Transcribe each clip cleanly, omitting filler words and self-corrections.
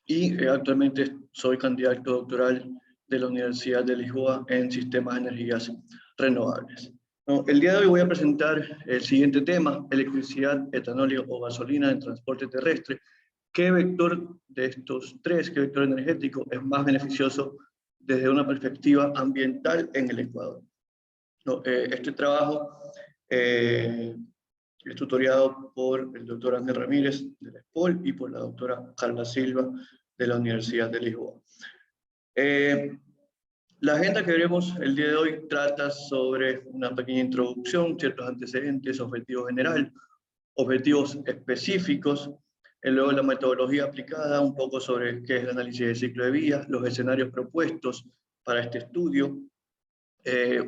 y actualmente soy candidato doctoral de la Universidad de Lisboa en sistemas de energías renovables. El día de hoy voy a presentar el siguiente tema: electricidad, etanol o gasolina en transporte terrestre. ¿Qué vector de estos tres, qué vector energético es más beneficioso desde una perspectiva ambiental en el Ecuador? Este trabajo es tutoriado por el doctor Ángel Ramírez de la ESPOL y por la doctora Carla Silva de la Universidad de Lisboa. La agenda que veremos el día de hoy trata sobre una pequeña introducción, ciertos antecedentes, objetivo general, objetivos específicos, luego la metodología aplicada, un poco sobre qué es el análisis de ciclo de vida, los escenarios propuestos para este estudio,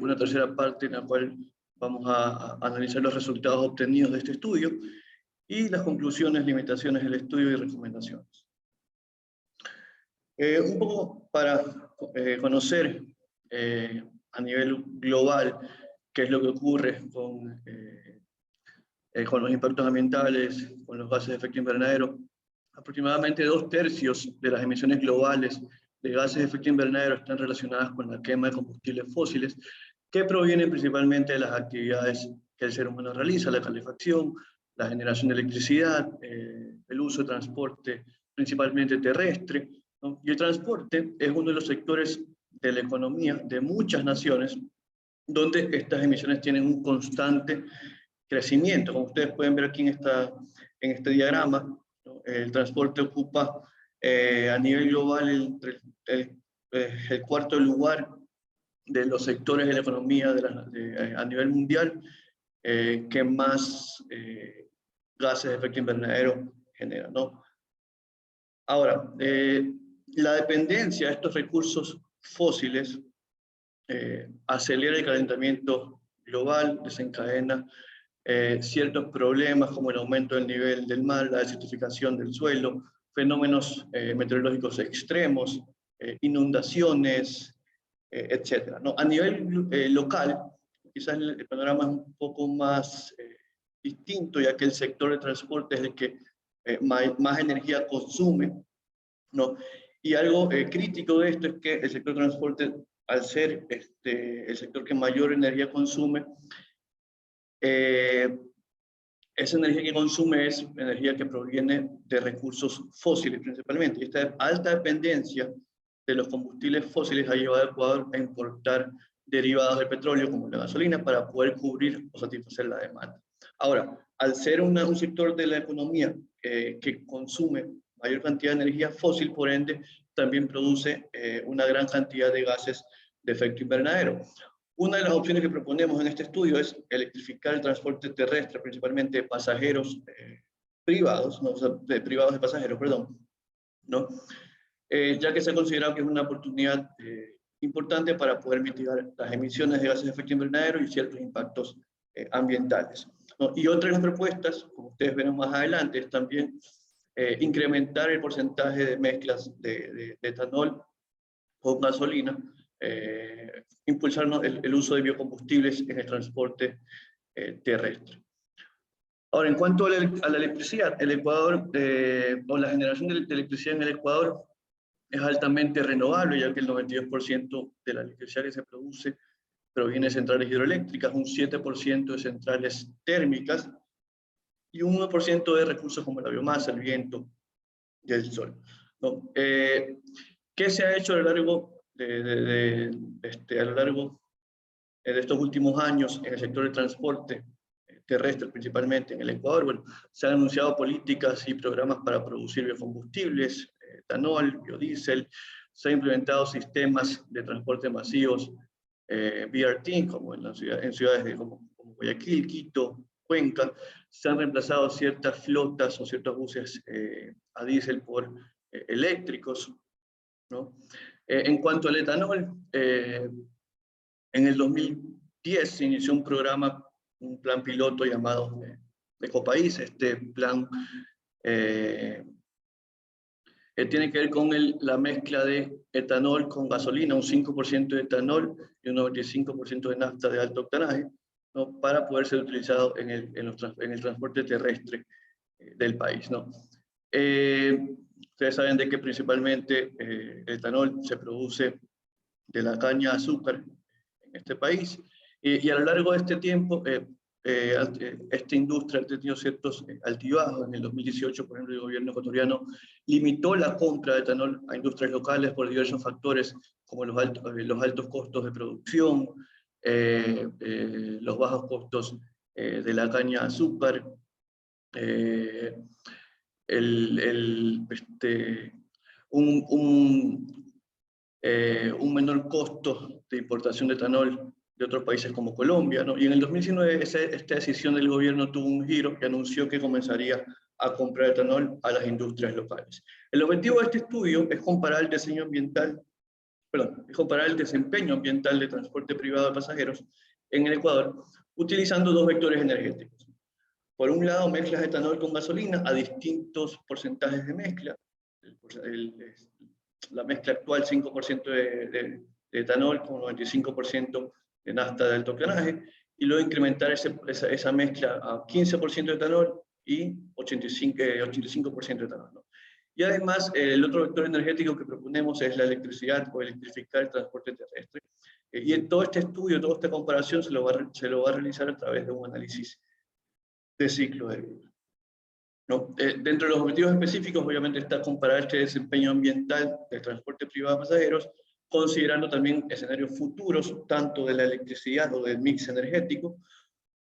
una tercera parte en la cual vamos a analizar los resultados obtenidos de este estudio y las conclusiones, limitaciones del estudio y recomendaciones. Un poco para conocer a nivel global qué es lo que ocurre con los impactos ambientales, con los gases de efecto invernadero. Aproximadamente 2/3 de las emisiones globales de gases de efecto invernadero están relacionadas con la quema de combustibles fósiles, que provienen principalmente de las actividades que el ser humano realiza: la calefacción, la generación de electricidad, el uso de transporte principalmente terrestre, ¿no? Y el transporte es uno de los sectores de la economía de muchas naciones donde estas emisiones tienen un constante crecimiento. Como ustedes pueden ver aquí en este diagrama, ¿no? El transporte ocupa a nivel global el cuarto lugar de los sectores de la economía a nivel mundial que más gases de efecto invernadero generan, ¿no? Ahora, la dependencia de estos recursos fósiles acelera el calentamiento global, desencadena ciertos problemas como el aumento del nivel del mar, la desertificación del suelo, fenómenos meteorológicos extremos, inundaciones, etc., ¿no? A nivel local, quizás el panorama es un poco más distinto, ya que el sector de transporte es el que más energía consume, ¿no? Y algo crítico de esto es que el sector de transporte, al ser el sector que mayor energía consume, esa energía que consume es energía que proviene de recursos fósiles principalmente. Y esta alta dependencia de los combustibles fósiles ha llevado a Ecuador a importar derivados del petróleo como la gasolina para poder cubrir o satisfacer la demanda. Ahora, al ser un sector de la economía que consume mayor cantidad de energía fósil, por ende, también produce una gran cantidad de gases de efecto invernadero. Una de las opciones que proponemos en este estudio es electrificar el transporte terrestre, principalmente de pasajeros privados, ¿no? O sea, privados de pasajeros, perdón, ¿no? Ya que se ha considerado que es una oportunidad importante para poder mitigar las emisiones de gases de efecto invernadero y ciertos impactos ambientales, ¿no? Y otra de las propuestas, como ustedes verán más adelante, es también incrementar el porcentaje de mezclas de etanol con gasolina, impulsar el uso de biocombustibles en el transporte terrestre. Ahora, en cuanto a la electricidad, el Ecuador, o la generación de electricidad en el Ecuador es altamente renovable, ya que el 92% de la electricidad que se produce proviene de centrales hidroeléctricas, un 7% de centrales térmicas y un 1% de recursos como la biomasa, el viento y el sol, ¿no? ¿Qué se ha hecho a lo largo de estos últimos años en el sector del transporte terrestre, principalmente en el Ecuador? Bueno, se han anunciado políticas y programas para producir biocombustibles, etanol, biodiesel, se han implementado sistemas de transporte masivos, BRT, como en ciudades como Guayaquil, Quito, Cuenca. Se han reemplazado ciertas flotas o ciertos buses a diésel por eléctricos, ¿no? En cuanto al etanol, en el 2010 se inició un programa, un plan piloto llamado Ecopaís. Este plan tiene que ver con la mezcla de etanol con gasolina, un 5% de etanol y un 95% de nafta de alto octanaje, ¿no? Para poder ser utilizado en el transporte terrestre del país, ¿no? Ustedes saben de que principalmente el etanol se produce de la caña de azúcar en este país, y a lo largo de este tiempo esta industria ha tenido ciertos altibajos. En el 2018, por ejemplo, el gobierno ecuatoriano limitó la compra de etanol a industrias locales por diversos factores, como los altos costos de producción, los bajos costos de la caña de azúcar, un menor costo de importación de etanol de otros países como Colombia, ¿no? Y en el 2019 esta decisión del gobierno tuvo un giro que anunció que comenzaría a comprar etanol a las industrias locales. El objetivo de este estudio es comparar el desempeño ambiental de transporte privado de pasajeros en el Ecuador, utilizando dos vectores energéticos. Por un lado, mezclas de etanol con gasolina a distintos porcentajes de mezcla. La mezcla actual, 5% de etanol con 95% de nafta de alto octanaje, y luego incrementar esa mezcla a 15% de etanol y 85% de etanol, ¿no? Y además, el otro vector energético que proponemos es la electricidad o electrificar el transporte terrestre. Y en todo este estudio, toda esta comparación se lo va a realizar a través de un análisis de ciclo de vida, ¿no? Dentro de los objetivos específicos, obviamente, está comparar este desempeño ambiental del transporte privado de pasajeros, considerando también escenarios futuros, tanto de la electricidad o del mix energético,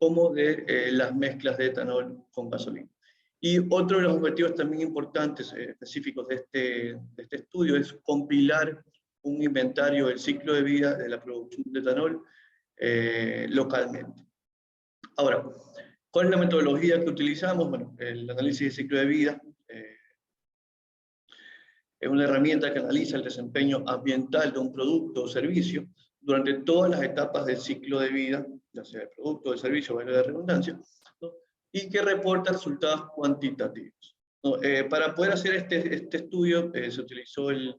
como de las mezclas de etanol con gasolina. Y otro de los objetivos también importantes, específicos de este estudio, es compilar un inventario del ciclo de vida de la producción de etanol localmente. Ahora, ¿cuál es la metodología que utilizamos? Bueno, el análisis de ciclo de vida es una herramienta que analiza el desempeño ambiental de un producto o servicio durante todas las etapas del ciclo de vida, ya sea el producto o el servicio, valga la redundancia, ¿no? Y que reporta resultados cuantitativos, ¿no? Para poder hacer este estudio se utilizó el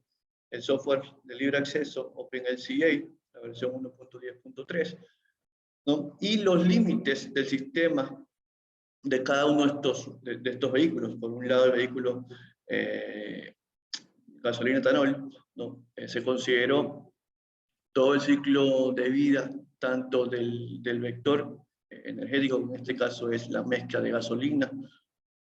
software de libre acceso OpenLCA, la versión 1.10.3, ¿no? Y los límites del sistema de cada uno de estos vehículos. Por un lado, el vehículo gasolina etanol, ¿no? Se consideró todo el ciclo de vida, tanto del vector energético, que en este caso es la mezcla de gasolina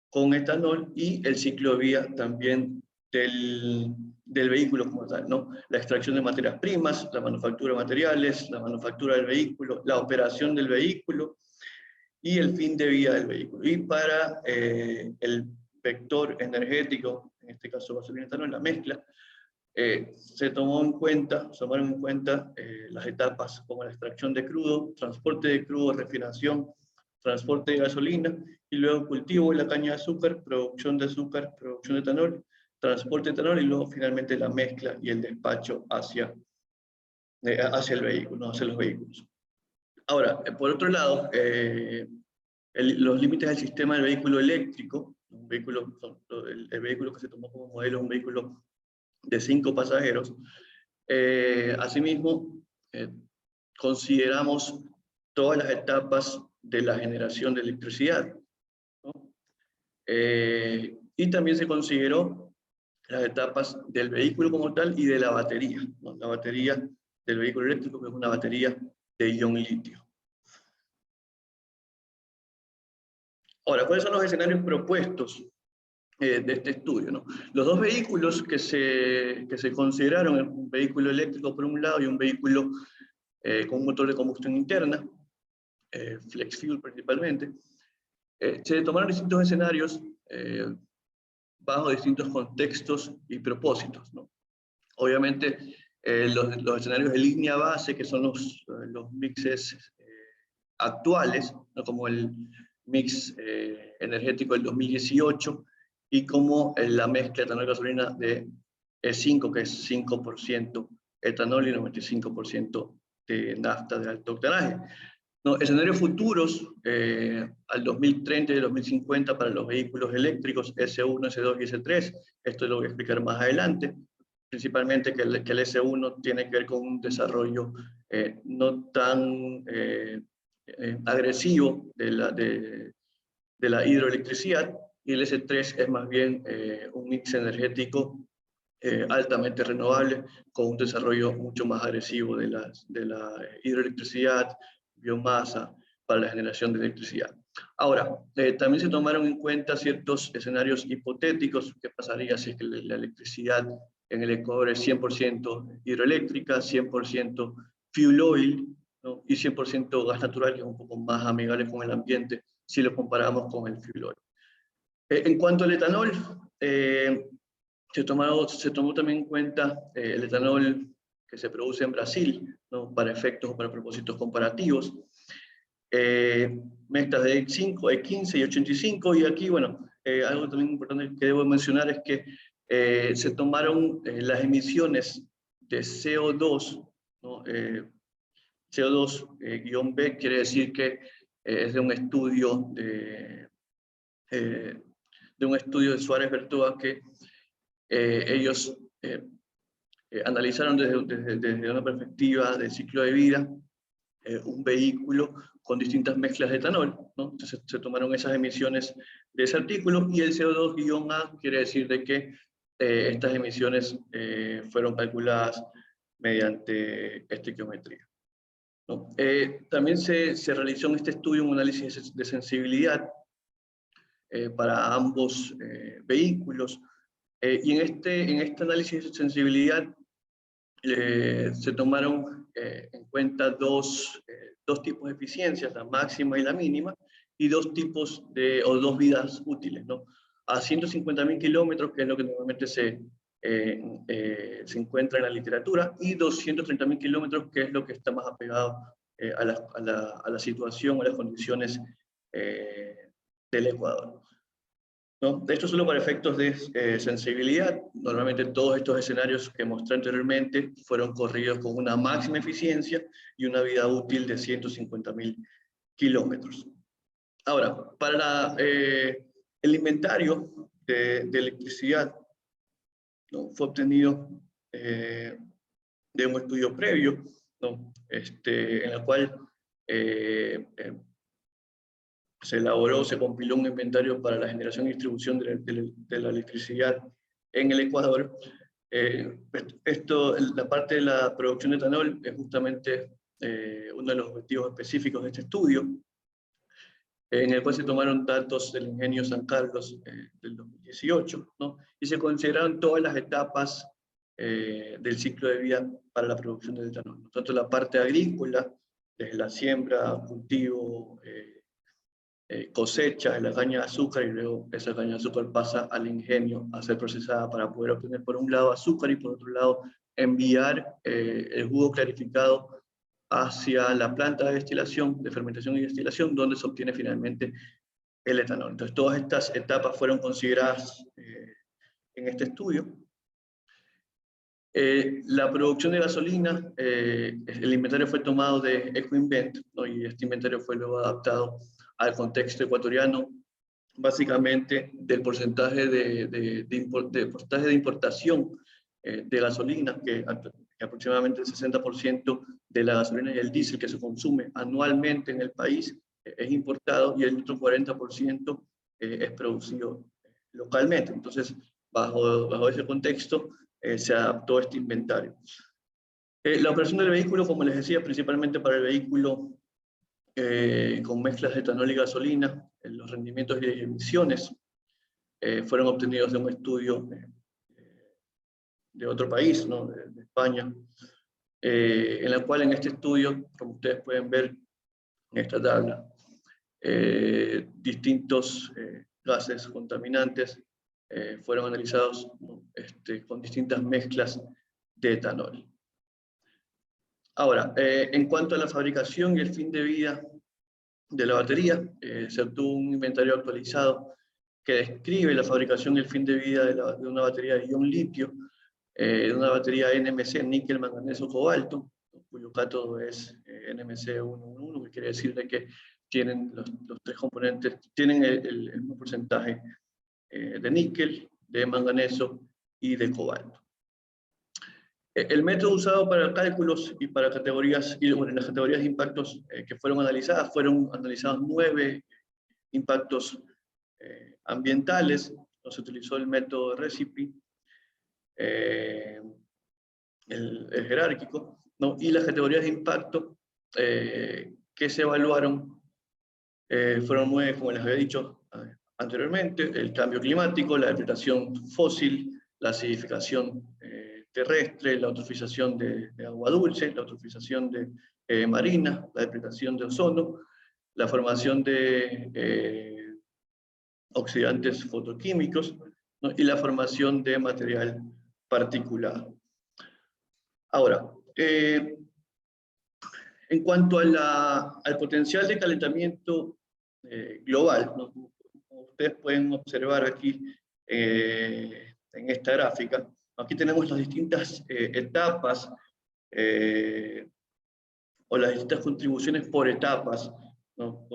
con etanol, y el ciclo de vida también del vehículo como tal, ¿no? La extracción de materias primas, la manufactura de materiales, la manufactura del vehículo, la operación del vehículo y el fin de vida del vehículo. Y para el vector energético, en este caso gasolina etanol, la mezcla, se tomaron en cuenta las etapas como la extracción de crudo, transporte de crudo, refinación, transporte de gasolina, y luego cultivo de la caña de azúcar, producción de etanol, transporte de etanol, y luego finalmente la mezcla y el despacho hacia el vehículo, ¿no? Hacia los vehículos. Ahora, por otro lado, los límites del sistema del vehículo eléctrico, el vehículo que se tomó como modelo es un vehículo de 5 pasajeros. Asimismo, consideramos todas las etapas de la generación de electricidad, ¿no? Y también se consideró las etapas del vehículo como tal y de la batería, ¿no? La batería del vehículo eléctrico, que es una batería de ion litio. Ahora, ¿cuáles son los escenarios propuestos de este estudio, ¿no? Los dos vehículos que se consideraron, un vehículo eléctrico por un lado y un vehículo con un motor de combustión interna, flex fuel principalmente, se tomaron distintos escenarios bajo distintos contextos y propósitos, ¿no? Obviamente, los escenarios de línea base, que son los mixes actuales, ¿no? Como el mix energético del 2018, y como la mezcla etanol-gasolina de E5, que es 5% etanol y 95% de nafta de alto octanaje. No, escenarios futuros al 2030 y 2050 para los vehículos eléctricos S1, S2 y S3. Esto lo voy a explicar más adelante. Principalmente que el S1 tiene que ver con un desarrollo no tan agresivo de la hidroelectricidad, y el S3 es más bien un mix energético altamente renovable, con un desarrollo mucho más agresivo de la hidroelectricidad, biomasa, para la generación de electricidad. Ahora, también se tomaron en cuenta ciertos escenarios hipotéticos. ¿Qué pasaría si es que la electricidad en el Ecuador es 100% hidroeléctrica, 100% fuel oil, ¿no? Y 100% gas natural, que es un poco más amigable con el ambiente si lo comparamos con el fuel oil? En cuanto al etanol, se tomó también en cuenta el etanol que se produce en Brasil, ¿no? Para efectos o para propósitos comparativos. Mezclas de E5, E15 y 85, y aquí, bueno, algo también importante que debo mencionar es que se tomaron las emisiones de CO2, ¿no? CO2-B quiere decir que es de un estudio de Suárez-Bertoa que ellos analizaron desde una perspectiva del ciclo de vida un vehículo con distintas mezclas de etanol, ¿no? Entonces se tomaron esas emisiones de ese artículo, y el CO2-A quiere decir de que estas emisiones fueron calculadas mediante estequiometría, ¿no? También se realizó en este estudio un análisis de sensibilidad para ambos vehículos, y en este análisis de sensibilidad se tomaron en cuenta dos tipos de eficiencias, la máxima y la mínima, y dos vidas útiles, ¿no? A 150.000 kilómetros, que es lo que normalmente se encuentra en la literatura, y 230.000 kilómetros, que es lo que está más apegado a la situación, a las condiciones del Ecuador, ¿no? Esto solo para efectos de sensibilidad. Normalmente todos estos escenarios que mostré anteriormente fueron corridos con una máxima eficiencia y una vida útil de 150.000 kilómetros. Ahora, para el inventario de electricidad, ¿no? Fue obtenido de un estudio previo, ¿no? En el cual se elaboró, se compiló un inventario para la generación y distribución de la electricidad en el Ecuador. La parte de la producción de etanol es justamente uno de los objetivos específicos de este estudio, en el cual se tomaron datos del ingenio San Carlos del 2018, ¿no? Y se consideraron todas las etapas del ciclo de vida para la producción del etanol, tanto la parte agrícola, desde la siembra, cultivo, cosecha de la caña de azúcar, y luego esa caña de azúcar pasa al ingenio a ser procesada para poder obtener por un lado azúcar y por otro lado enviar el jugo clarificado hacia la planta de destilación, de fermentación y destilación, donde se obtiene finalmente el etanol. Entonces todas estas etapas fueron consideradas en este estudio. La producción de gasolina, el inventario fue tomado de Ecoinvent, ¿no? Y este inventario fue luego adaptado al contexto ecuatoriano, básicamente del porcentaje porcentaje de importación de gasolina, que aproximadamente el 60% de la gasolina y el diésel que se consume anualmente en el país es importado, y el otro 40% es producido localmente. Entonces, bajo ese contexto, se adaptó este inventario. La operación del vehículo, como les decía, principalmente para el vehículo con mezclas de etanol y gasolina, los rendimientos y emisiones fueron obtenidos de un estudio de otro país, ¿no? de España, en la cual en este estudio, como ustedes pueden ver en esta tabla, distintos gases contaminantes fueron analizados, ¿no? Con distintas mezclas de etanol. Ahora, en cuanto a la fabricación y el fin de vida de la batería, se obtuvo un inventario actualizado que describe la fabricación y el fin de vida de una batería de ion litio, de una batería NMC, níquel, manganeso, cobalto, cuyo cátodo es NMC 111, que quiere decir de que tienen los tres componentes, tienen el mismo porcentaje de níquel, de manganeso y de cobalto. El método usado para cálculos y para categorías, y bueno, las categorías de impactos que fueron analizadas 9 impactos ambientales, se utilizó el método Recipe, el jerárquico, ¿no? Y las categorías de impacto que se evaluaron fueron 9, como les había dicho anteriormente: el cambio climático, la depredación fósil, la acidificación terrestre, la eutrofización de agua dulce, la eutrofización marina, la depredación de ozono, la formación de oxidantes fotoquímicos, ¿no? Y la formación de material particulado. Ahora, en cuanto al potencial de calentamiento global, ¿no? Como ustedes pueden observar aquí en esta gráfica, aquí tenemos las distintas etapas o las distintas contribuciones por etapas, ¿no?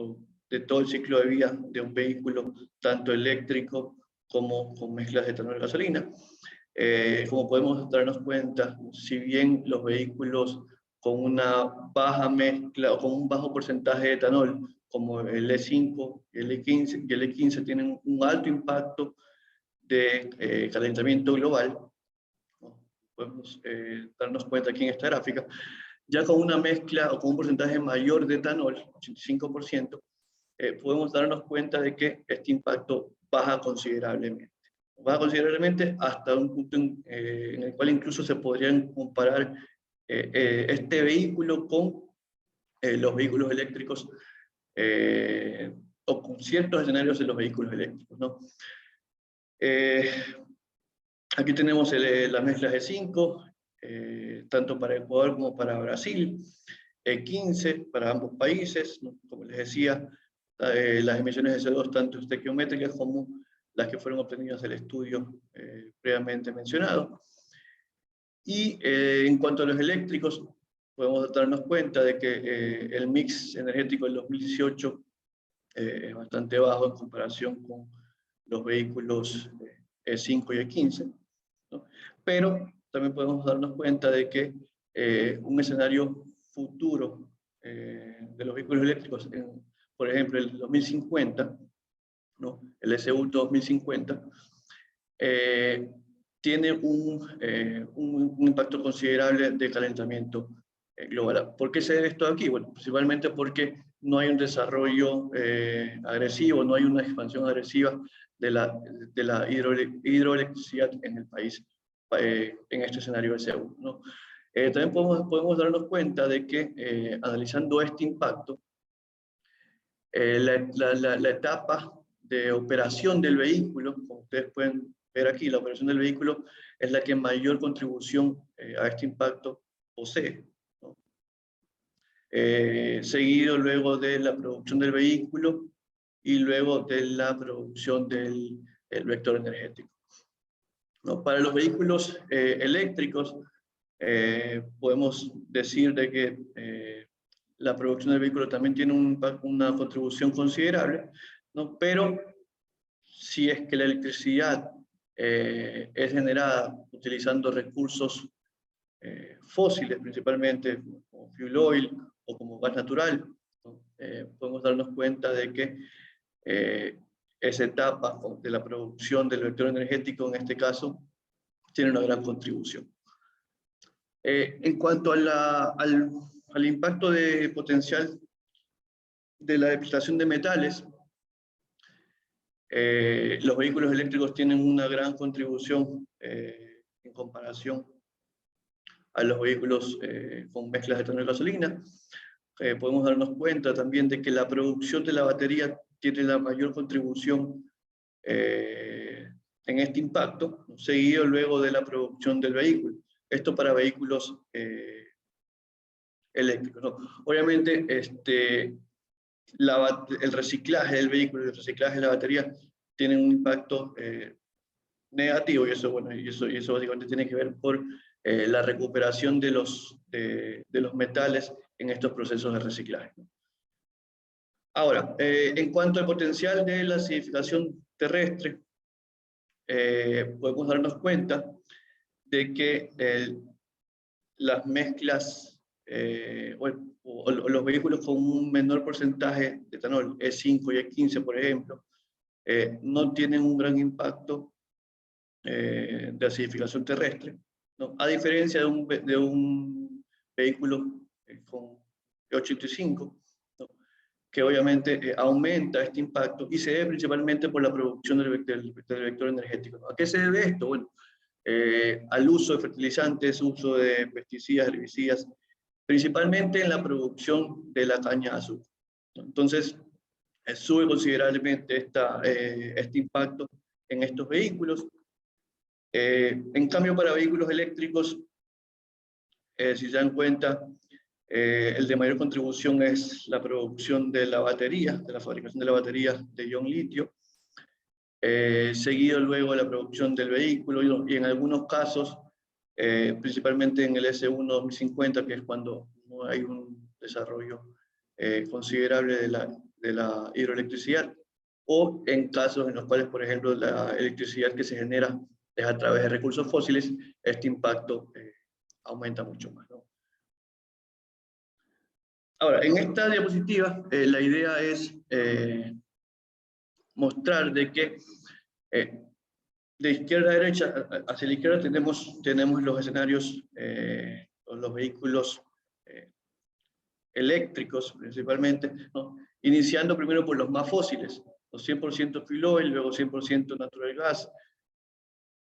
De todo el ciclo de vida de un vehículo, tanto eléctrico como con mezclas de etanol y gasolina. Como podemos darnos cuenta, si bien los vehículos con una baja mezcla o con un bajo porcentaje de etanol, como el E5 y el E15 tienen un alto impacto de calentamiento global, ¿no? Podemos darnos cuenta aquí en esta gráfica. Ya con una mezcla o con un porcentaje mayor de etanol, 85%, podemos darnos cuenta de que este impacto baja considerablemente. Baja considerablemente hasta un punto en el cual incluso se podrían comparar este vehículo con los vehículos eléctricos o con ciertos escenarios de los vehículos eléctricos, ¿no? Aquí tenemos las mezclas de 5, tanto para Ecuador como para Brasil, 15 para ambos países, ¿no? Como les decía, las emisiones de CO2 tanto estequiométricas como las que fueron obtenidas del estudio previamente mencionado. Y en cuanto a los eléctricos, podemos darnos cuenta de que el mix energético del 2018 es bastante bajo en comparación con los vehículos E5 y E15, ¿no? Pero también podemos darnos cuenta de que un escenario futuro de los vehículos eléctricos, por ejemplo, el 2050, ¿no? El SU 2050, tiene un impacto considerable de calentamiento global. ¿Por qué se debe esto aquí? Bueno, principalmente porque no hay un desarrollo agresivo, no hay una expansión agresiva de la hidroelectricidad en el país, en este escenario de SEU, ¿no? También podemos darnos cuenta de que analizando este impacto, la etapa de operación del vehículo, como ustedes pueden ver aquí, la operación del vehículo es la que mayor contribución a este impacto posee, ¿no? Seguido luego de la producción del vehículo y luego de la producción del vector energético, ¿no? Para los vehículos eléctricos, podemos decir de que la producción del vehículo también tiene una contribución considerable, ¿no? Pero si es que la electricidad es generada utilizando recursos fósiles, principalmente como fuel oil o como gas natural, ¿no? Podemos darnos cuenta de que esa etapa de la producción del vector energético, en este caso, tiene una gran contribución. En cuanto al impacto de potencial de la depredación de metales, los vehículos eléctricos tienen una gran contribución en comparación a los vehículos con mezclas de etanol y gasolina. Podemos darnos cuenta también de que la producción de la batería tiene la mayor contribución en este impacto, seguido luego de la producción del vehículo. Esto para vehículos eléctricos, ¿no? Obviamente, el reciclaje del vehículo y el reciclaje de la batería tienen un impacto negativo, y eso, bueno, y eso básicamente tiene que ver por la recuperación de los metales en estos procesos de reciclaje. Ahora, en cuanto al potencial de la acidificación terrestre, podemos darnos cuenta de que las mezclas o los vehículos con un menor porcentaje de etanol, E5 y E15, por ejemplo, no tienen un gran impacto de acidificación terrestre, ¿no? A diferencia de un vehículo con E85, ¿no? Que obviamente aumenta este impacto y se debe principalmente por la producción del vector energético, ¿no? ¿A qué se debe esto? Bueno, al uso de fertilizantes, uso de pesticidas, herbicidas, principalmente en la producción de la caña de azúcar, ¿no? Entonces, sube considerablemente este impacto en estos vehículos. En cambio, para vehículos eléctricos, si se dan cuenta, el de mayor contribución es la producción de la batería, de la fabricación de la batería de ion litio, seguido luego de la producción del vehículo y en algunos casos, principalmente en el S1 2050, que es cuando no hay un desarrollo considerable de la hidroelectricidad, o en casos en los cuales, por ejemplo, la electricidad que se genera es a través de recursos fósiles, este impacto aumenta mucho más, ¿no? Ahora, en esta diapositiva, la idea es mostrar de que de izquierda a derecha, hacia la izquierda tenemos los escenarios, los vehículos eléctricos principalmente, ¿no? Iniciando primero por los más fósiles, los 100% fuel oil, luego 100% natural gas,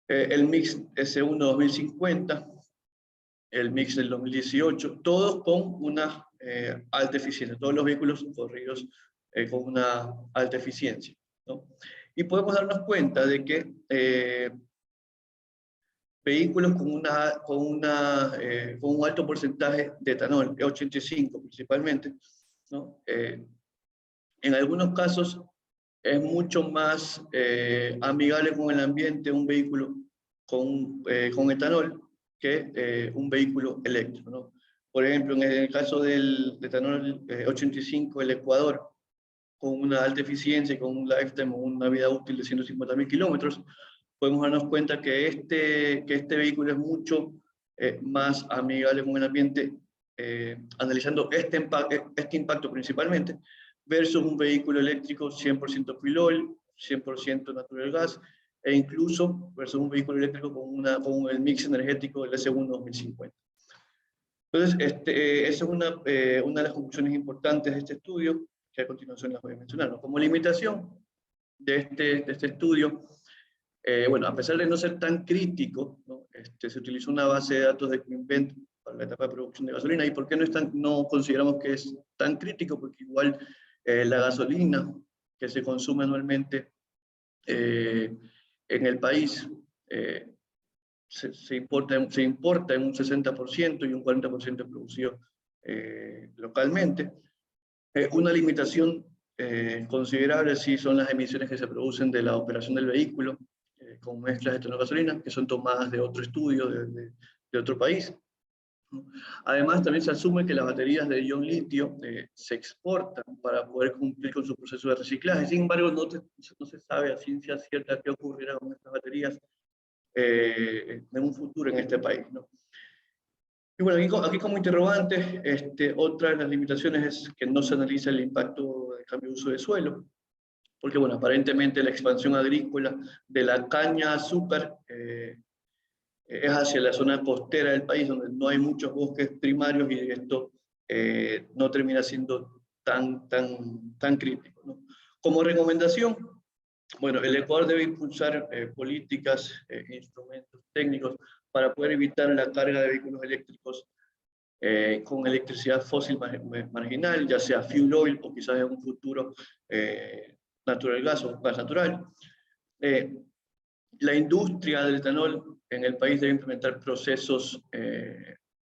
el mix S1 2050, el mix del 2018, todos con una alta eficiencia, todos los vehículos corridos con una alta eficiencia, ¿no? Y podemos darnos cuenta de que vehículos con un alto porcentaje de etanol, E85 principalmente, ¿no? En algunos casos es mucho más amigable con el ambiente un vehículo con etanol que un vehículo eléctrico, ¿no? Por ejemplo, en el caso del etanol 85, el Ecuador, con una alta eficiencia y con un lifetime, una vida útil de 150.000 kilómetros, podemos darnos cuenta que este vehículo es mucho más amigable con el ambiente, analizando este impacto principalmente, versus un vehículo eléctrico 100% fuel oil, 100% natural gas, e incluso versus un vehículo eléctrico con el mix energético del S1 2050. Entonces, esa es una de las conclusiones importantes de este estudio, que a continuación las voy a mencionar, ¿no? Como limitación de este estudio, bueno, a pesar de no ser tan crítico, ¿no? Se utilizó una base de datos de Cleanvent para la etapa de producción de gasolina. ¿Y por qué no consideramos que es tan crítico? Porque igual la gasolina que se consume anualmente en el país se importa en un 60% y un 40% es producido localmente. Una limitación considerable sí son las emisiones que se producen de la operación del vehículo con mezclas de etanol gasolina, que son tomadas de otro estudio de otro país. Además, también se asume que las baterías de ion litio se exportan para poder cumplir con su proceso de reciclaje. Sin embargo, no se sabe a ciencia cierta qué ocurrirá con estas baterías en un futuro en este país, ¿no? Y bueno, aquí como interrogante, otra de las limitaciones es que no se analiza el impacto del cambio de uso de suelo, porque bueno, aparentemente la expansión agrícola de la caña de azúcar es hacia la zona costera del país, donde no hay muchos bosques primarios y esto no termina siendo tan crítico, ¿no? Como recomendación, bueno, el Ecuador debe impulsar políticas e instrumentos técnicos para poder evitar la carga de vehículos eléctricos con electricidad fósil marginal, ya sea fuel oil o quizás en un futuro natural gas o gas natural. La industria del etanol en el país debe implementar procesos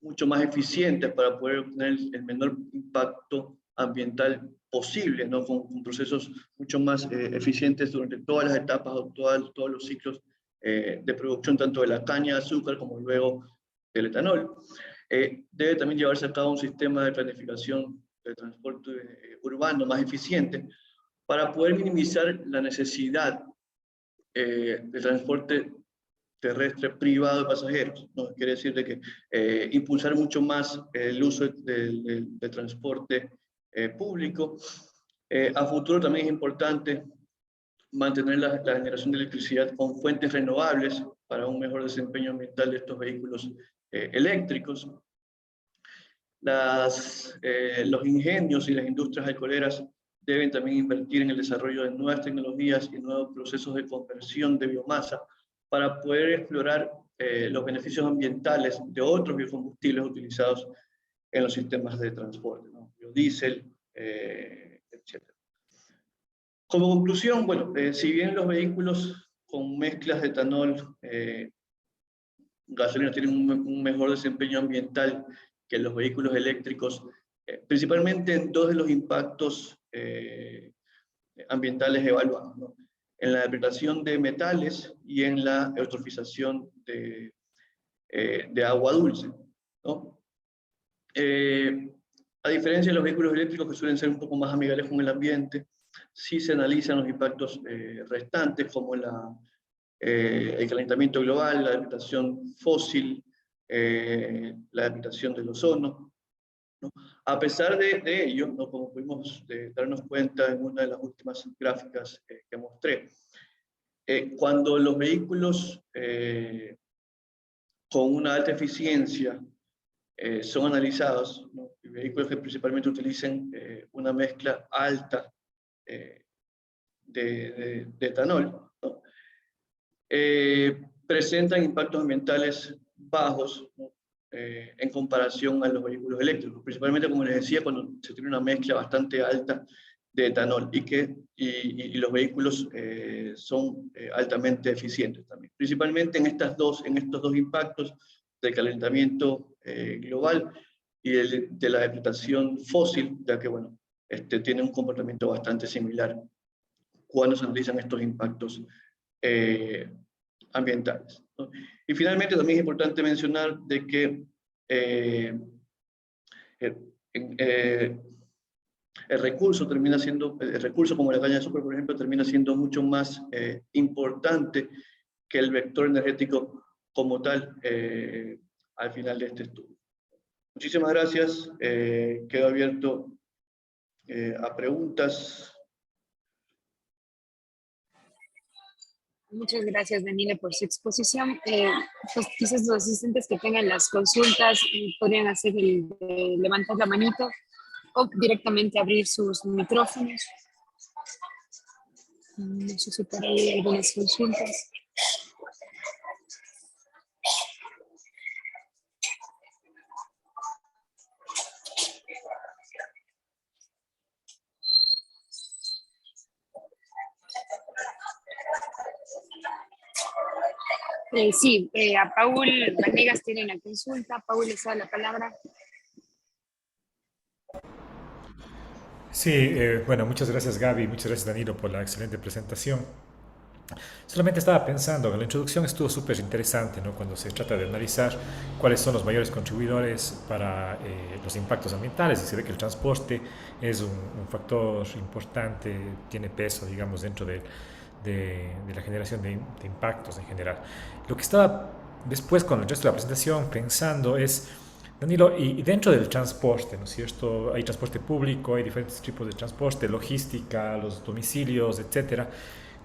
mucho más eficientes para poder obtener el menor impacto ambiental posible, ¿no? Con procesos mucho más eficientes durante todas las etapas o todos los ciclos de producción, tanto de la caña de azúcar como luego del etanol. Debe también llevarse a cabo un sistema de planificación de transporte urbano más eficiente para poder minimizar la necesidad de transporte terrestre privado de pasajeros, ¿no? Quiere decir de que impulsar mucho más el uso del transporte público. A futuro también es importante mantener la generación de electricidad con fuentes renovables para un mejor desempeño ambiental de estos vehículos eléctricos. Los ingenios y las industrias alcoholeras deben también invertir en el desarrollo de nuevas tecnologías y nuevos procesos de conversión de biomasa para poder explorar los beneficios ambientales de otros biocombustibles utilizados en los sistemas de transporte, ¿no? Biodiesel, etc. Como conclusión, bueno, si bien los vehículos con mezclas de etanol, gasolina tienen un mejor desempeño ambiental que los vehículos eléctricos, principalmente en dos de los impactos ambientales evaluados, ¿no? En la depredación de metales y en la eutrofización de agua dulce, ¿no? A diferencia de los vehículos eléctricos, que suelen ser un poco más amigables con el ambiente, sí se analizan los impactos restantes, como el calentamiento global, la depredación fósil, la depredación del ozono, ¿no? A pesar de ello, ¿no? Como pudimos darnos cuenta en una de las últimas gráficas que mostré, cuando los vehículos con una alta eficiencia son analizados, ¿no? Vehículos que principalmente utilicen una mezcla alta de etanol, ¿no? Presentan impactos ambientales bajos, ¿no? En comparación a los vehículos eléctricos, principalmente, como les decía, cuando se tiene una mezcla bastante alta de etanol y los vehículos son altamente eficientes también. Principalmente en estos dos impactos del calentamiento global y de la depredación fósil, ya que, bueno, tiene un comportamiento bastante similar cuando se analizan estos impactos ambientales, ¿no? Y finalmente también es importante mencionar de que el recurso como la caña de azúcar, por ejemplo, termina siendo mucho más importante que el vector energético como tal al final de este estudio. Muchísimas gracias. Quedo abierto a preguntas. Muchas gracias, Danilo, por su exposición. Pues quizás los asistentes que tengan las consultas podrían hacer levantar la manito o directamente abrir sus micrófonos. No sé si por ahí hay algunas consultas. Sí, a Paul Vanegas tiene una consulta. Paul, les da la palabra. Sí, bueno, muchas gracias Gaby, muchas gracias Danilo por la excelente presentación. Solamente estaba pensando que la introducción estuvo súper interesante, ¿no? Cuando se trata de analizar cuáles son los mayores contribuidores para los impactos ambientales, y se ve que el transporte es un factor importante, tiene peso, digamos, dentro de la generación de impactos en general. Lo que estaba después con el resto de la presentación pensando es, Danilo, y dentro del transporte, ¿no es cierto? Hay transporte público, hay diferentes tipos de transporte, logística, los domicilios, etcétera.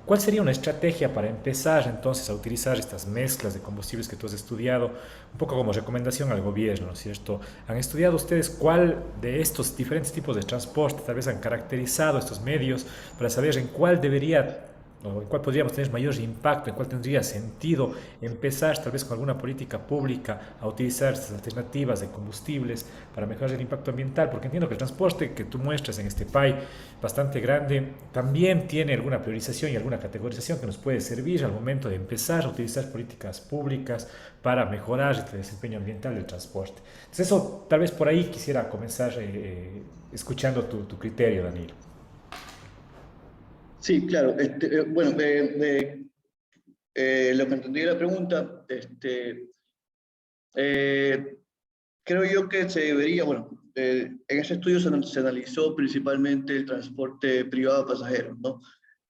¿Cuál sería una estrategia para empezar entonces a utilizar estas mezclas de combustibles que tú has estudiado, un poco como recomendación al gobierno, ¿no es cierto? ¿Han estudiado ustedes cuál de estos diferentes tipos de transporte tal vez han caracterizado estos medios para saber en cuál debería o en cuál podríamos tener mayor impacto, en cuál tendría sentido empezar tal vez con alguna política pública a utilizar estas alternativas de combustibles para mejorar el impacto ambiental? Porque entiendo que el transporte que tú muestras en este PAI bastante grande también tiene alguna priorización y alguna categorización que nos puede servir al momento de empezar a utilizar políticas públicas para mejorar el desempeño ambiental del transporte. Entonces eso, tal vez por ahí quisiera comenzar escuchando tu criterio, Danilo. Sí, claro. Bueno, lo que entendí de la pregunta, creo yo que se debería, bueno, en ese estudio se analizó principalmente el transporte privado de pasajeros, ¿no?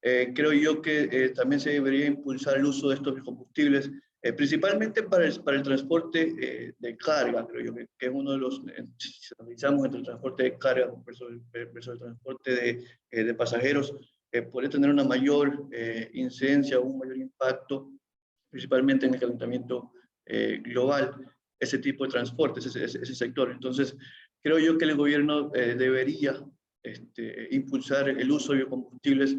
Creo yo que también se debería impulsar el uso de estos combustibles, principalmente para el transporte de carga, creo yo que es uno de los, si analizamos entre el transporte de carga versus el transporte de pasajeros, podría tener una mayor incidencia o un mayor impacto, principalmente en el calentamiento global, ese tipo de transporte, ese sector. Entonces, creo yo que el gobierno debería impulsar el uso de biocombustibles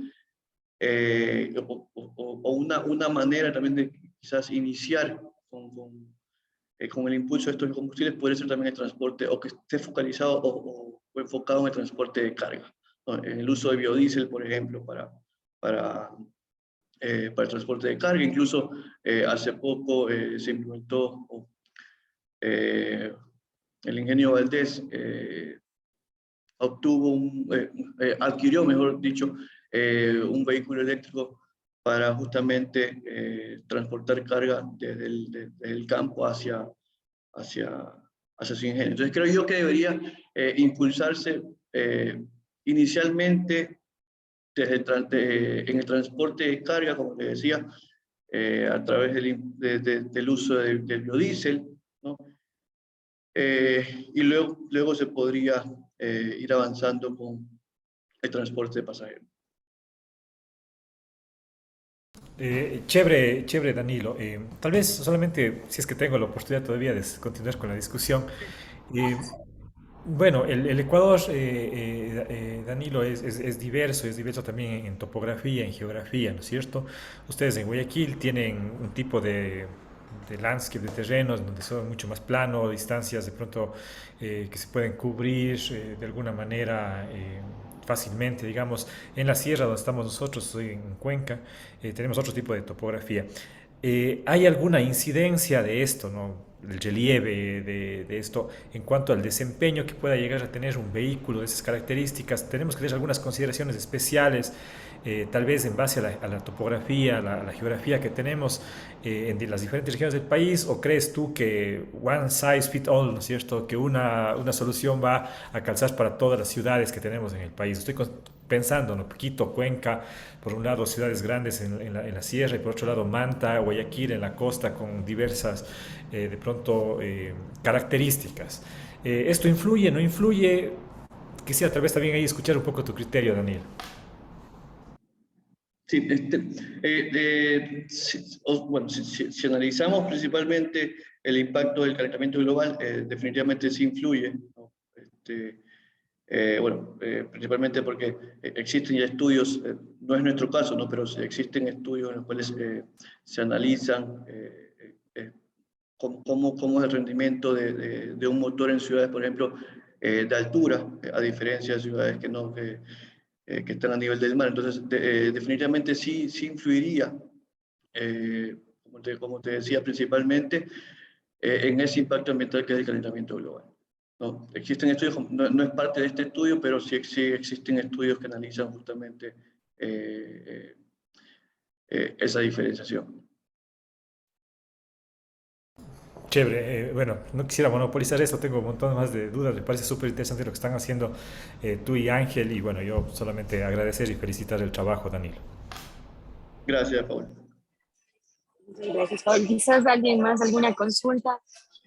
o una manera también de quizás iniciar con el impulso de estos combustibles puede ser también el transporte, o que esté focalizado o enfocado en el transporte de carga, ¿no? En el uso de biodiesel, por ejemplo, para el transporte de carga. Incluso hace poco se implementó el ingenio Valdés, adquirió, mejor dicho, un vehículo eléctrico para justamente transportar carga desde el campo hacia su ingenio. Entonces creo yo que debería impulsarse inicialmente en el transporte de carga, como les decía, a través del uso del biodiesel, ¿no? Y luego se podría ir avanzando con el transporte de pasajeros. Chévere, chévere, Danilo. Tal vez solamente, si es que tengo la oportunidad todavía de continuar con la discusión. eh, bueno, el Ecuador, Danilo, es diverso también en topografía, en geografía, ¿no es cierto? Ustedes en Guayaquil tienen un tipo de landscape, de terrenos, donde son mucho más plano, distancias de pronto que se pueden cubrir de alguna manera fácilmente, digamos, en la sierra donde estamos nosotros, estoy en Cuenca, tenemos otro tipo de topografía. ¿Hay alguna incidencia de esto, ¿no? El relieve de esto en cuanto al desempeño que pueda llegar a tener un vehículo de esas características? Tenemos que hacer algunas consideraciones especiales, tal vez en base a la topografía, a la geografía que tenemos en las diferentes regiones del país, o crees tú que one size fit all, ¿no es cierto? Que una solución va a calzar para todas las ciudades que tenemos en el país. Estoy pensando, ¿no? Quito, Cuenca, por un lado ciudades grandes en la sierra y por otro lado Manta, Guayaquil en la costa con diversas de pronto características. ¿Esto influye, no influye? Quisiera tal vez también ahí escuchar un poco tu criterio, Daniel. Sí, bueno, si analizamos principalmente el impacto del calentamiento global, definitivamente sí influye, ¿no? Bueno, principalmente porque existen ya estudios, no es nuestro caso, ¿no? Pero sí existen estudios en los cuales se analizan cómo es el rendimiento de un motor en ciudades, por ejemplo, de altura, a diferencia de ciudades que están a nivel del mar. Entonces, definitivamente sí influiría, como te decía, principalmente en ese impacto ambiental que es el calentamiento global. ¿No? Existen estudios, no es parte de este estudio, pero sí existen estudios que analizan justamente esa diferenciación. Chévere, bueno, no quisiera monopolizar esto, tengo un montón más de dudas, me parece súper interesante lo que están haciendo tú y Ángel, y bueno, yo solamente agradecer y felicitar el trabajo, Danilo. Gracias, Paul. Gracias, Paul. Quizás alguien más, alguna consulta.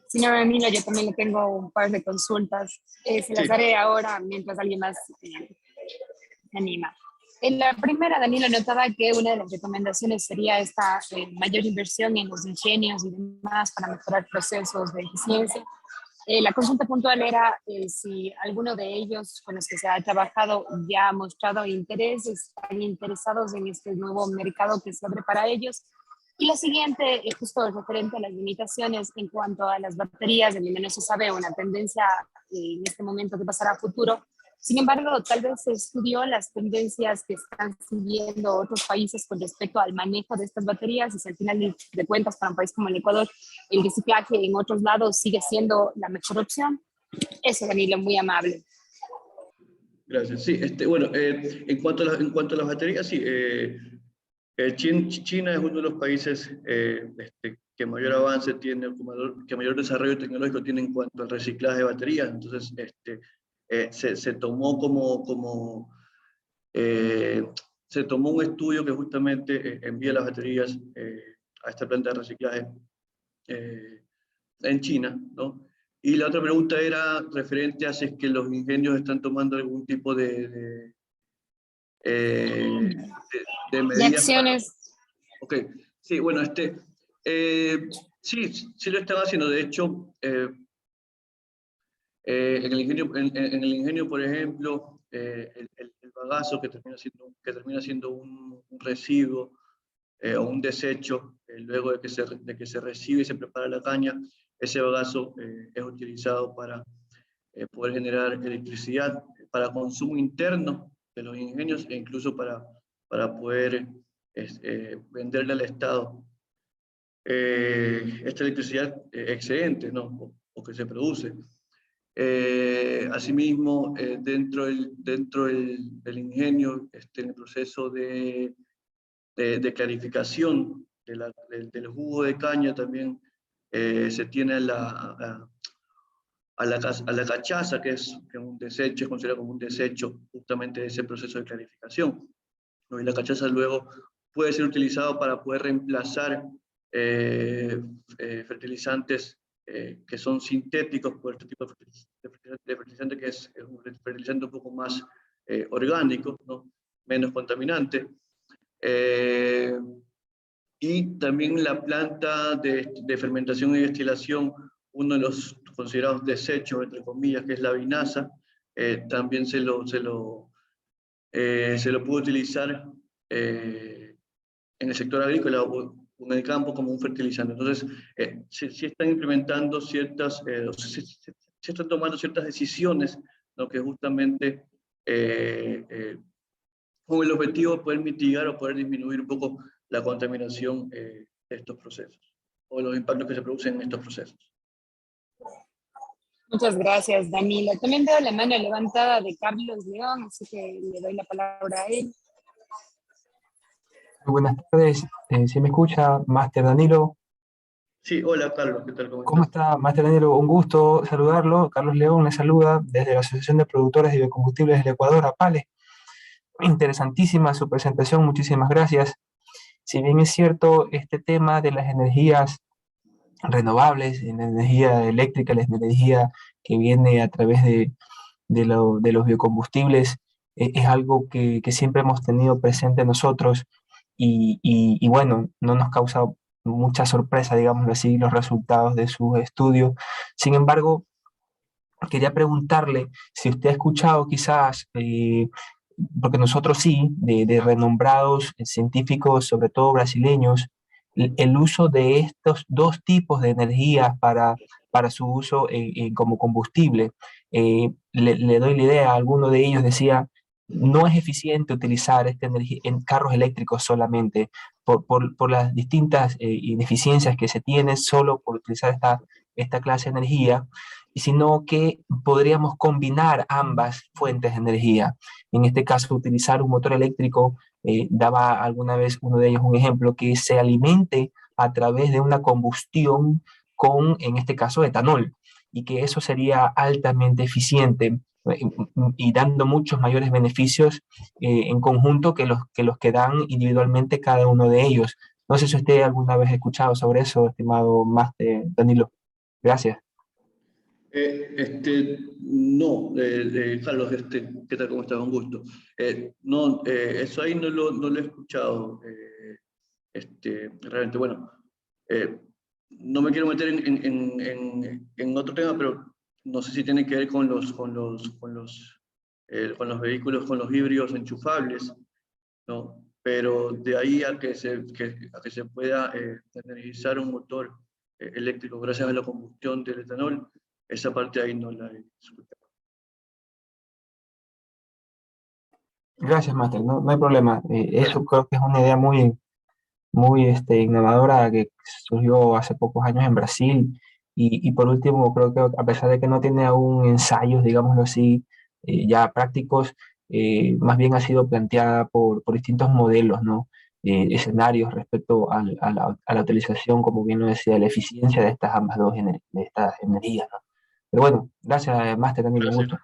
Si no, Danilo, yo también le tengo un par de consultas. Se las Sí, haré ahora mientras alguien más se anima. En la primera, Danilo notaba que una de las recomendaciones sería esta mayor inversión en los ingenios y demás para mejorar procesos de eficiencia. La consulta puntual era si alguno de ellos con los que se ha trabajado ya ha mostrado interés, están interesados en este nuevo mercado que se abre para ellos. Y la siguiente, justo referente a las limitaciones en cuanto a las baterías, de donde no se sabe una tendencia en este momento que pasará a futuro. Sin embargo, tal vez se estudió las tendencias que están siguiendo otros países con respecto al manejo de estas baterías y si al final de cuentas para un país como el Ecuador el reciclaje en otros lados sigue siendo la mejor opción. Eso, Danilo, muy amable. gracias. Sí, bueno, en cuanto a las baterías, sí, China es uno de los países que mayor avance tiene, que mayor desarrollo tecnológico tiene en cuanto al reciclaje de baterías. Entonces, se tomó se tomó un estudio que justamente envía las baterías a esta planta de reciclaje en China, ¿no? Y la otra pregunta era referente a si es que los ingenios están tomando algún tipo de ¿Y medidas para... acciones? Ok, sí, bueno, sí lo están haciendo. De hecho, en el ingenio, por ejemplo, el bagazo que termina siendo un residuo o un desecho, luego de que se recibe y se prepara la caña, ese bagazo es utilizado para poder generar electricidad para consumo interno de los ingenios e incluso para poder venderle al Estado esta electricidad excedente, ¿no? o que se produce. Asimismo, dentro del ingenio, en el proceso de clarificación del jugo de caña también se tiene a la cachaza, que es un desecho, es considerado como un desecho justamente de ese proceso de clarificación, ¿no? Y la cachaza luego puede ser utilizado para poder reemplazar fertilizantes que son sintéticos por este tipo de fertilizante, que es un fertilizante un poco más orgánico, ¿no? Menos contaminante. Y también la planta de fermentación y destilación, uno de los considerados desechos, entre comillas, que es la vinaza, también se lo puede utilizar en el sector agrícola o en el campo como un fertilizante. Entonces, sí están implementando se están tomando ciertas decisiones, ¿no? Que justamente con el objetivo de poder mitigar o poder disminuir un poco la contaminación de estos procesos, o los impactos que se producen en estos procesos. Muchas gracias, Danilo. También veo la mano levantada de Carlos León, así que le doy la palabra a él. Muy buenas tardes, ¿sí me escucha, Máster Danilo? Sí, hola Carlos, ¿qué tal? ¿Cómo está, Máster Danilo? Un gusto saludarlo. Carlos León le saluda desde la Asociación de Productores de Biocombustibles del Ecuador, APALE. Interesantísima su presentación, muchísimas gracias. Si bien es cierto, este tema de las energías renovables, la energía eléctrica, la energía que viene a través de los biocombustibles, es algo que siempre hemos tenido presente nosotros y bueno, no nos causa mucha sorpresa, digamos así, los resultados de sus estudios. Sin embargo, quería preguntarle si usted ha escuchado quizás, porque nosotros sí, de renombrados científicos, sobre todo brasileños, el uso de estos dos tipos de energías para su uso como combustible. Le doy la idea, alguno de ellos decía, no es eficiente utilizar esta energía en carros eléctricos solamente, por las distintas ineficiencias que se tienen solo por utilizar esta clase de energía, sino que podríamos combinar ambas fuentes de energía. En este caso, utilizar un motor eléctrico, daba alguna vez uno de ellos un ejemplo, que se alimente a través de una combustión con, en este caso, etanol, y que eso sería altamente eficiente y dando muchos mayores beneficios en conjunto que los que dan individualmente cada uno de ellos. No sé si usted alguna vez ha escuchado sobre eso, estimado Máster Danilo. Gracias. No, Carlos, ¿qué tal? ¿Cómo estás? Un gusto. No, eso ahí no lo he escuchado. Realmente, bueno, no me quiero meter en otro tema, pero no sé si tiene que ver con los vehículos, con los híbridos enchufables, ¿no? Pero de ahí a que se pueda energizar un motor eléctrico gracias a la combustión del etanol, esa parte ahí no la he escuchado. Gracias, Máster, no hay problema. Eso creo que es una idea muy innovadora que surgió hace pocos años en Brasil. Y por último, creo que a pesar de que no tiene aún ensayos, digámoslo así, ya prácticos, más bien ha sido planteada por distintos modelos, ¿no? Escenarios respecto a la utilización, como bien lo decía, la eficiencia de estas ambas dos de estas energías, ¿no? Pero bueno, gracias, Máster, Danilo, un gusto.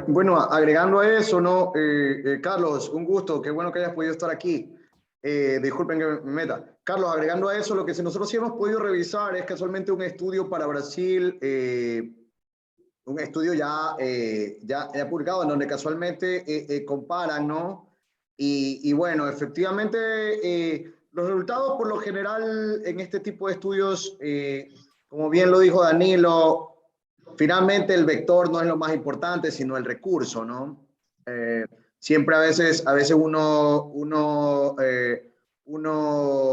Bueno, agregando a eso, ¿no? Carlos, un gusto, qué bueno que hayas podido estar aquí. Disculpen que me meta. Carlos, agregando a eso, lo que nosotros sí hemos podido revisar es casualmente un estudio para Brasil, un estudio ya publicado en donde casualmente comparan, ¿no? Y bueno, efectivamente, los resultados por lo general en este tipo de estudios, como bien lo dijo Danilo, finalmente el vector no es lo más importante, sino el recurso, ¿no? Siempre a veces uno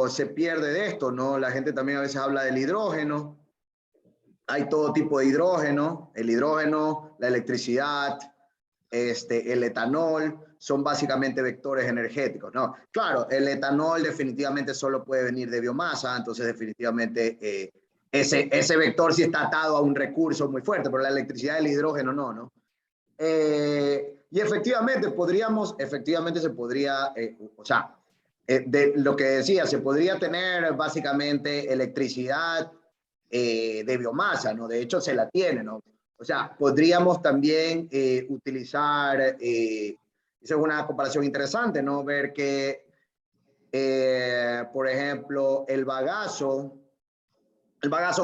se pierde de esto, ¿no? La gente también a veces habla del hidrógeno. Hay todo tipo de hidrógeno, el hidrógeno, la electricidad, el etanol, son básicamente vectores energéticos, ¿no? Claro, el etanol definitivamente solo puede venir de biomasa, entonces definitivamente ese vector sí está atado a un recurso muy fuerte, pero la electricidad y el hidrógeno no. Y efectivamente se podría, de lo que decía, se podría tener básicamente electricidad de biomasa, ¿no? De hecho, se la tiene, ¿no? O sea, podríamos también utilizar, esa es una comparación interesante, ¿no? Ver que, por ejemplo, el bagazo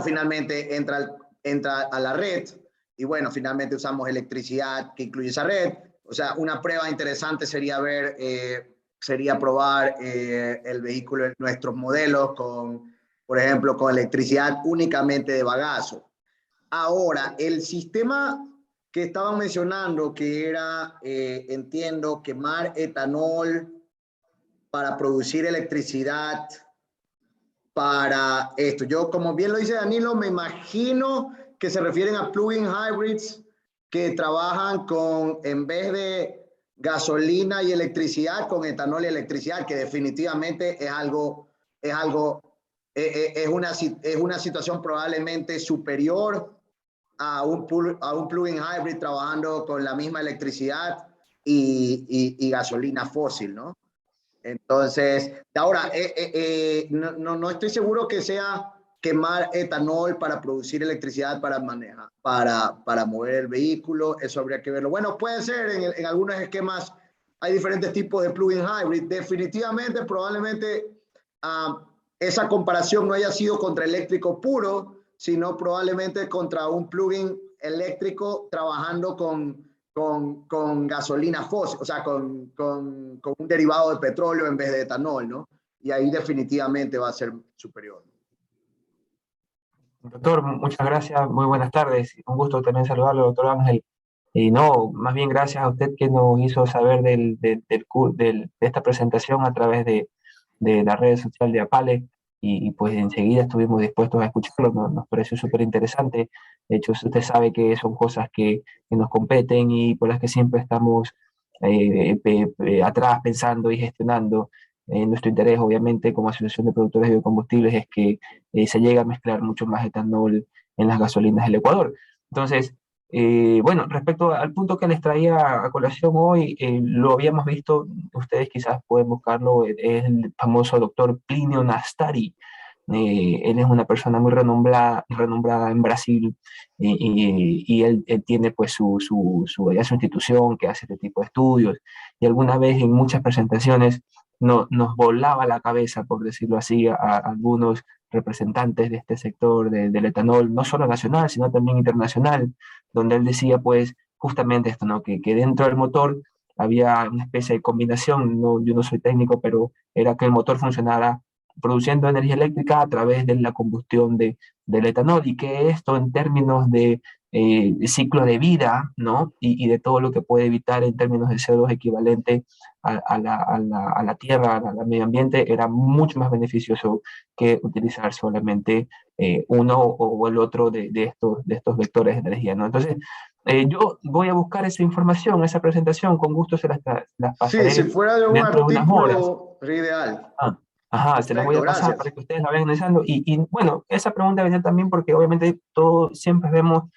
finalmente entra a la red y bueno, finalmente usamos electricidad que incluye esa red. O sea, una prueba interesante sería probar el vehículo, nuestros modelos por ejemplo, con electricidad únicamente de bagazo. Ahora, el sistema que estaban mencionando, que era, entiendo, quemar etanol para producir electricidad para esto. Yo, como bien lo dice Danilo, me imagino que se refieren a plug-in hybrids que trabajan en vez de gasolina y electricidad, con etanol y electricidad, que definitivamente es una situación probablemente superior a un plug-in hybrid trabajando con la misma electricidad y gasolina fósil, ¿no? Entonces, ahora, no estoy seguro que sea quemar etanol para producir electricidad para manejar, para mover el vehículo, eso habría que verlo. Bueno, puede ser, en algunos esquemas hay diferentes tipos de plug-in hybrid. Definitivamente, probablemente esa comparación no haya sido contra eléctrico puro, sino probablemente contra un plug-in eléctrico trabajando con gasolina fósil, o sea, con un derivado de petróleo en vez de etanol, ¿no? Y ahí definitivamente va a ser superior. Doctor, muchas gracias, muy buenas tardes. Un gusto también saludarlo, doctor Ángel. Y no, más bien gracias a usted que nos hizo saber de esta presentación a través de la red social de APALE y pues enseguida estuvimos dispuestos a escucharlo, nos pareció súper interesante. De hecho, usted sabe que son cosas que nos competen y por las que siempre estamos atrás pensando y gestionando. Nuestro interés, obviamente, como Asociación de Productores de Biocombustibles, es que se llegue a mezclar mucho más etanol en las gasolinas del Ecuador. Entonces, bueno, respecto al punto que les traía a colación hoy, lo habíamos visto, ustedes quizás pueden buscarlo, es el famoso doctor Plinio Nastari. Él es una persona muy renombrada en Brasil y él tiene pues su institución que hace este tipo de estudios y alguna vez en muchas presentaciones nos volaba la cabeza, por decirlo así, a algunos representantes de este sector del etanol, no solo nacional, sino también internacional, donde él decía pues justamente esto, ¿no? que dentro del motor había una especie de combinación, yo no soy técnico, pero era que el motor funcionara produciendo energía eléctrica a través de la combustión del etanol y que esto en términos de ciclo de vida, ¿no? Y de todo lo que puede evitar en términos de CO2 equivalente a la tierra, al medio ambiente, era mucho más beneficioso que utilizar solamente uno o el otro de estos vectores de energía, ¿no? Entonces, yo voy a buscar esa información, esa presentación, con gusto se las pasaré Sí, si fuera de un dentro de unas horas. artículo, sería ideal. Ajá, se las voy Perfecto, a pasar gracias. para que ustedes la vayan analizando. Y bueno, esa pregunta venía también porque obviamente todos siempre vemos,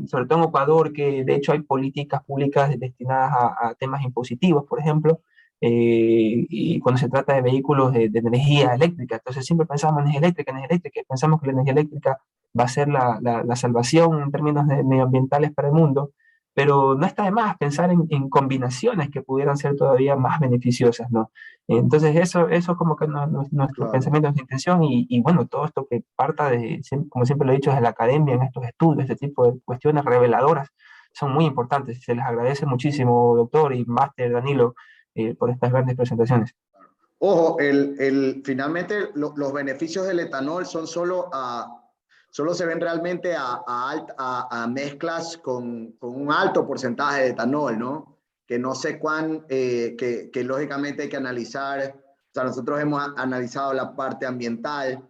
sobre todo en Ecuador, que de hecho hay políticas públicas destinadas a temas impositivos, por ejemplo, y cuando se trata de vehículos de energía eléctrica. Entonces siempre pensamos en energía eléctrica, y pensamos que la energía eléctrica va a ser la salvación en términos medioambientales para el mundo, pero no está de más pensar en combinaciones que pudieran ser todavía más beneficiosas, ¿no? Entonces eso como que nuestro Claro. pensamiento, nuestra intención, y bueno, todo esto que parta de, como siempre lo he dicho, de la academia en estos estudios, este tipo de cuestiones reveladoras, son muy importantes. Se les agradece muchísimo, doctor y máster Danilo, por estas grandes presentaciones. Ojo, finalmente los beneficios del etanol son solo se ven realmente a mezclas con un alto porcentaje de etanol, ¿no? Que no sé que lógicamente hay que analizar. O sea, nosotros hemos analizado la parte ambiental.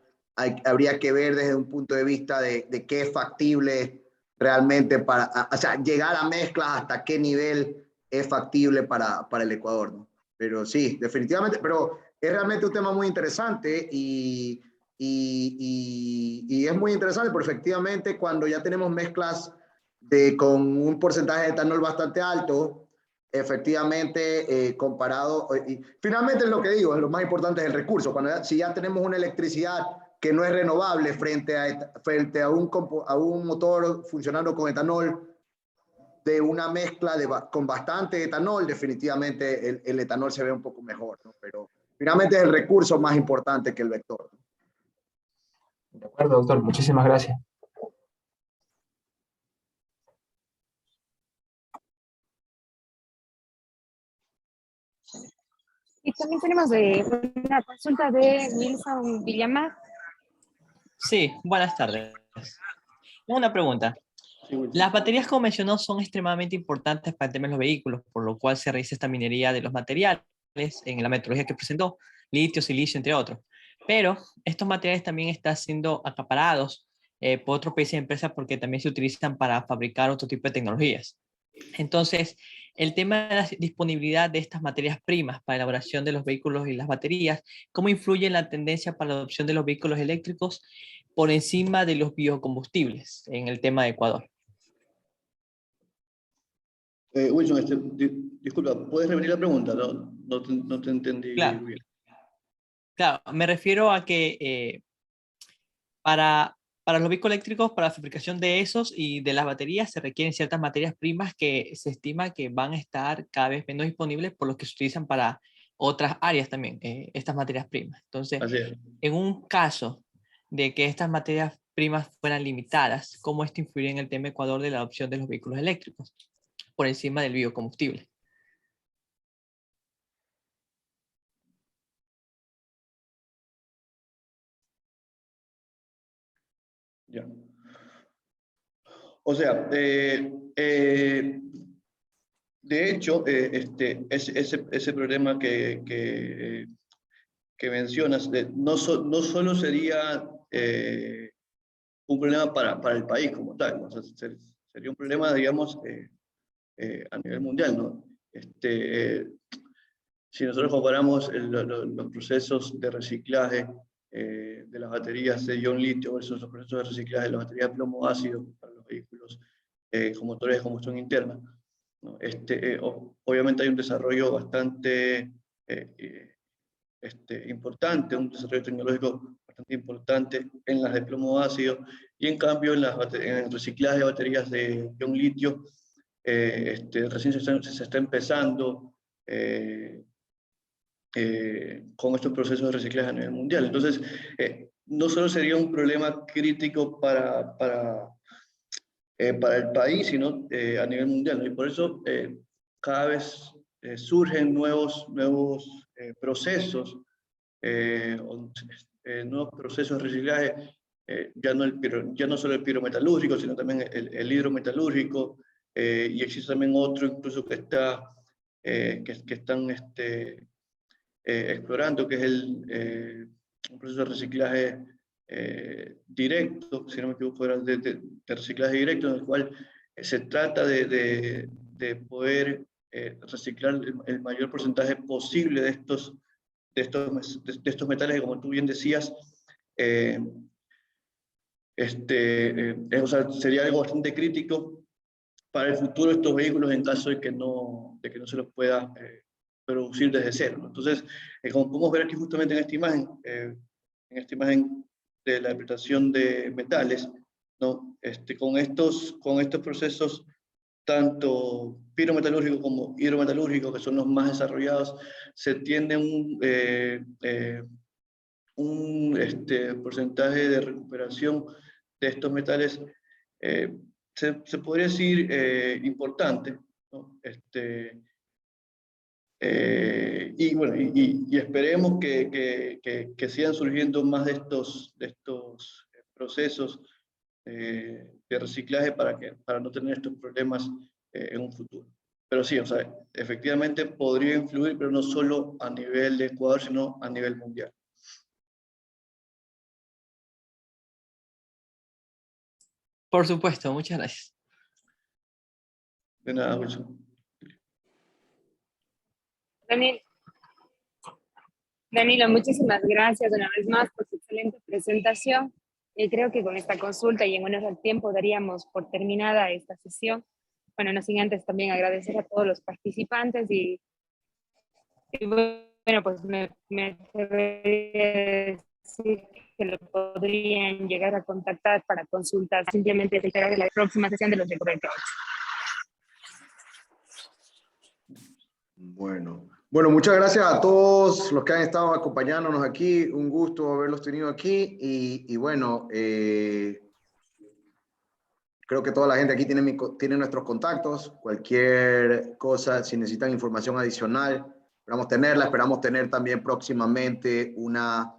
Habría que ver desde un punto de vista de qué es factible realmente o sea, llegar a mezclas hasta qué nivel es factible para el Ecuador, ¿no? Pero sí, definitivamente, pero es realmente un tema muy interesante y es muy interesante porque efectivamente cuando ya tenemos mezclas con un porcentaje de etanol bastante alto, efectivamente comparado, y finalmente es lo que digo, lo más importante es el recurso. Si ya tenemos una electricidad que no es renovable frente a un motor funcionando con etanol, de una mezcla con bastante etanol, definitivamente el etanol se ve un poco mejor, ¿no? Pero finalmente es el recurso más importante que el vector, ¿no? De acuerdo, doctor, muchísimas gracias. Y también tenemos una consulta de Wilson Villamar. Sí, buenas tardes. Una pregunta. Sí, Wilson. Las baterías, como mencionó, son extremadamente importantes para el tema de los vehículos, por lo cual se realiza esta minería de los materiales en la metodología que presentó, litio, silicio, entre otros. Pero estos materiales también están siendo acaparados por otros países y empresas porque también se utilizan para fabricar otro tipo de tecnologías. Entonces, el tema de la disponibilidad de estas materias primas para la elaboración de los vehículos y las baterías, ¿cómo influye en la tendencia para la adopción de los vehículos eléctricos por encima de los biocombustibles en el tema de Ecuador? Wilson, disculpa, ¿puedes repetir la pregunta? No te entendí Claro, bien. claro, me refiero a que para los vehículos eléctricos, para la fabricación de esos y de las baterías, se requieren ciertas materias primas que se estima que van a estar cada vez menos disponibles, por lo que se utilizan para otras áreas también, estas materias primas. Entonces, Así es. en un caso de que estas materias primas fueran limitadas, ¿cómo esto influiría en el tema Ecuador de la adopción de los vehículos eléctricos por encima del biocombustible? Ya. O sea, de hecho, ese problema que mencionas, no solo sería un problema para el país como tal, ¿no? O sea, sería un problema, digamos, a nivel mundial, ¿no? Si nosotros comparamos los procesos de reciclaje de las baterías de ion litio versus los procesos de reciclaje de las baterías de plomo ácido para los vehículos con motores de combustión interna, ¿no? Obviamente hay un desarrollo bastante importante, un desarrollo tecnológico bastante importante en las de plomo ácido, y en cambio en el reciclaje de baterías de ion litio recién se está empezando con estos procesos de reciclaje a nivel mundial. Entonces, no solo sería un problema crítico para el país, sino a nivel mundial, ¿no? Y por eso cada vez surgen nuevos procesos, nuevos procesos de reciclaje, ya no solo el pirometalúrgico, sino también el hidrometalúrgico, y existe también otro incluso que están explorando, que es un proceso de reciclaje directo, si no me equivoco, era de reciclaje directo, en el cual se trata de poder reciclar el mayor porcentaje posible de estos metales que, como tú bien decías, o sea, sería algo bastante crítico para el futuro de estos vehículos en caso de que no se los pueda producir desde cero, ¿no? Entonces, como podemos ver aquí justamente en esta imagen de la interpretación de metales, ¿no? Con estos procesos tanto pirometalúrgico como hidrometalúrgico, que son los más desarrollados, se tiene un porcentaje de recuperación de estos metales, se podría decir importante, ¿no? Y bueno, y esperemos que sigan surgiendo más de estos procesos de reciclaje para no tener estos problemas en un futuro. Pero sí, o sea, efectivamente podría influir, pero no solo a nivel de Ecuador, sino a nivel mundial. Por supuesto, muchas gracias. De nada, Wilson. Danilo, muchísimas gracias una vez más por su excelente presentación. Creo que con esta consulta y en honor al tiempo daríamos por terminada esta sesión. Bueno, no sin antes también agradecer a todos los participantes y bueno, pues me atrevería a decir que lo podrían llegar a contactar para consultas, simplemente se de la próxima sesión de los recomendados. Bueno, muchas gracias a todos los que han estado acompañándonos aquí. Un gusto haberlos tenido aquí. Y bueno, creo que toda la gente aquí tiene nuestros contactos. Cualquier cosa, si necesitan información adicional, esperamos tenerla. Esperamos tener también próximamente una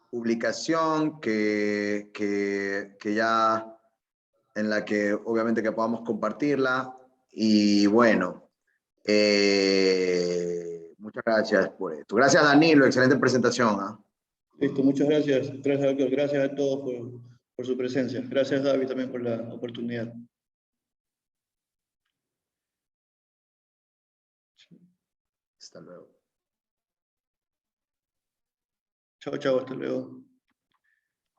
publicación que ya en la que obviamente que podamos compartirla. Y bueno, muchas gracias por esto. Gracias, Danilo. Excelente presentación. Listo, muchas gracias. Gracias, doctor. Gracias a todos por su presencia. Gracias, David, también por la oportunidad. Hasta luego. Chao, chao, hasta luego.